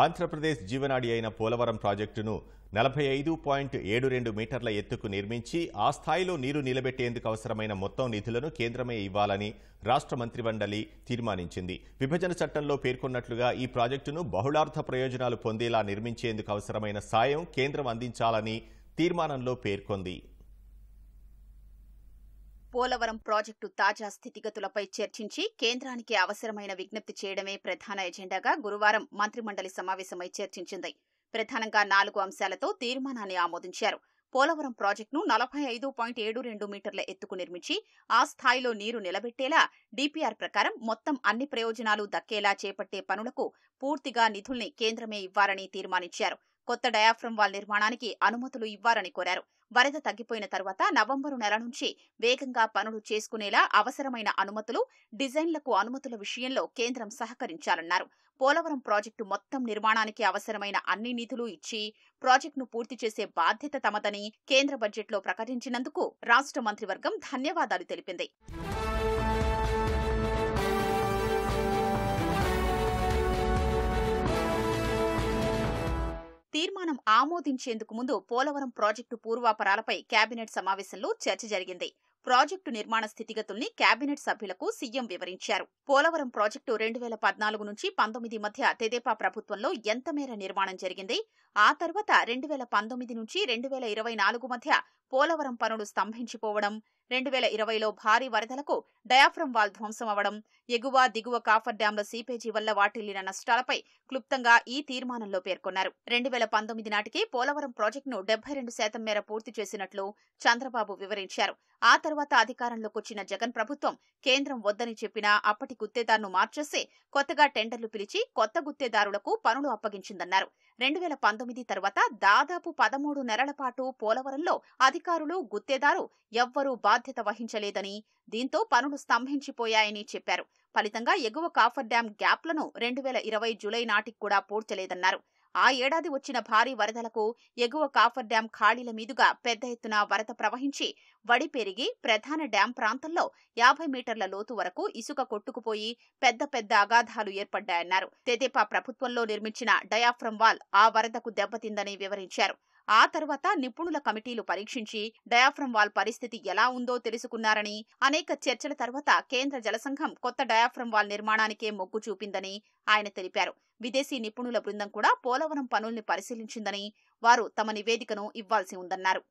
ఆంధ్రప్రదేశ్ జీవనాడి అయిన పోలవరం ప్రాజెక్టును 45.72 మీటర్ల ఎత్తుకు నిర్మించి ఆ స్థాయిలో నీరు నిలబెట్టేందుకు అవసరమైన మొత్తం నిధులను కేంద్రమే ఇవ్వాలని రాష్ట్ర మంత్రిమండలి తీర్మానించింది. విభజన చట్టంలో పేర్కొన్నట్లుగా ఈ ప్రాజెక్టును బహుళార్థ ప్రయోజనాలు పొందేలా నిర్మించేందుకు అవసరమైన సాయం కేంద్రం అందించాలని తీర్మానంలో పేర్కొంది. పోలవరం ప్రాజెక్టు తాజా స్థితిగతులపై చర్చించి కేంద్రానికి అవసరమైన విజ్ఞప్తి చేయడమే ప్రధాన ఎజెండాగా గురువారం మంత్రిమండలి సమావేశమై చర్చించింది. ప్రధానంగా 4 అంశాలతో తీర్మానాన్ని ఆమోదించారు. పోలవరం ప్రాజెక్టును 45.72 మీటర్ల ఎత్తుకు నిర్మించి ఆ స్థాయిలో నీరు నిలబెట్టేలా డీపీఆర్ ప్రకారం మొత్తం అన్ని ప్రయోజనాలు దక్కేలా చేపట్టే పనులకు పూర్తిగా నిధుల్ని కేంద్రమే ఇవ్వాలని తీర్మానించారు. కొత్త డయాఫ్రమ్ వాల్ నిర్మాణానికి అనుమతులు ఇవ్వాలని కోరారు. వరద తగ్గిపోయిన తర్వాత నవంబరు నెల నుంచి వేగంగా పనులు చేసుకునేలా అవసరమైన అనుమతులు, డిజైన్లకు అనుమతుల విషయంలో కేంద్రం సహకరించాలన్నారు. పోలవరం ప్రాజెక్టు మొత్తం నిర్మాణానికి అవసరమైన అన్ని నిధులు ఇచ్చి ప్రాజెక్టును పూర్తి చేసే బాధ్యత తమదని కేంద్ర బడ్జెట్లో ప్రకటించినందుకు రాష్ట్ర మంత్రివర్గం ధన్యవాదాలు తెలిపింది. తీర్మానం ఆమోదించేందుకు ముందు పోలవరం ప్రాజెక్టు పూర్వాపరాలపై కేబినెట్ సమావేశంలో చర్చ జరిగింది. ప్రాజెక్టు నిర్మాణ స్థితిగతుల్ని కేబినెట్ సభ్యులకు సీఎం వివరించారు. పోలవరం ప్రాజెక్టు 2014 నుంచి 19 మధ్య తెదేపా ప్రభుత్వంలో ఎంత మేర నిర్మాణం జరిగింది, ఆ తర్వాత 2019 నుంచి 2024 మధ్య పోలవరం పనులు స్తంభించిపోవడం, 2020లో భారీ వరదలకు డయాఫ్రమ్ వాల్ ధ్వంసం అవడం, ఎగువ దిగువ కాఫర్ డ్యాంల సీపేజీ వల్ల వాటిల్లిన నష్టాలపై క్లుప్తంగా ఈ తీర్మానంలో పేర్కొన్నారు. 2019 నాటికి పోలవరం ప్రాజెక్టును 72% మేర పూర్తి చేసినట్లు చంద్రబాబు వివరించారు. ఆ తర్వాత అధికారంలోకొచ్చిన జగన్ ప్రభుత్వం కేంద్రం వద్దని చెప్పినా అప్పటి గుత్తేదారును మార్చేసి కొత్తగా టెండర్లు పిలిచి కొత్త గుత్తేదారులకు పనులు అప్పగించిందన్నారు. 2019 తర్వాత దాదాపు 13 నెలల పాటు పోలవరంలో అధికారులు, గుత్తేదారు ఎవ్వరూ బాధ్యత వహించలేదని, దీంతో పనులు స్తంభించిపోయాయని చెప్పారు. ఫలితంగా ఎగువ కాఫర్ డ్యాం గ్యాప్లను 2020 జూలై నాటికి కూడా పూడ్చలేదన్నారు. ఆ ఏడాది వచ్చిన భారీ వరదలకు ఎగువ కాఫర్ డ్యాం ఖాళీల మీదుగా పెద్ద ఎత్తున వరద ప్రవహించి వడి పెరిగి ప్రధాన డ్యాం ప్రాంతంలో 50 మీటర్ల లోతు వరకు ఇసుక కొట్టుకుపోయి పెద్ద పెద్ద అగాధాలు ఏర్పడ్డాయన్నారు. తెదేపా ప్రభుత్వంలో నిర్మించిన డయాఫ్రమ్ వాల్ ఆ వరదకు దెబ్బతిందని వివరించారు. ఆ తర్వాత నిపుణుల కమిటీలు పరీక్షించి డయాఫ్రమ్ వాల్ పరిస్థితి ఎలా ఉందో తెలుసుకున్నారని, అనేక చర్చల తర్వాత కేంద్ర జలసంఘం కొత్త డయాఫ్రమ్ వాల్ నిర్మాణానికే మొగ్గు చూపిందని ఆయన తెలిపారు. విదేశీ నిపుణుల బృందం కూడా పోలవరం పనుల్ని పరిశీలించిందని, వారు తమ నివేదికను ఇవ్వాల్సి ఉందన్నారు.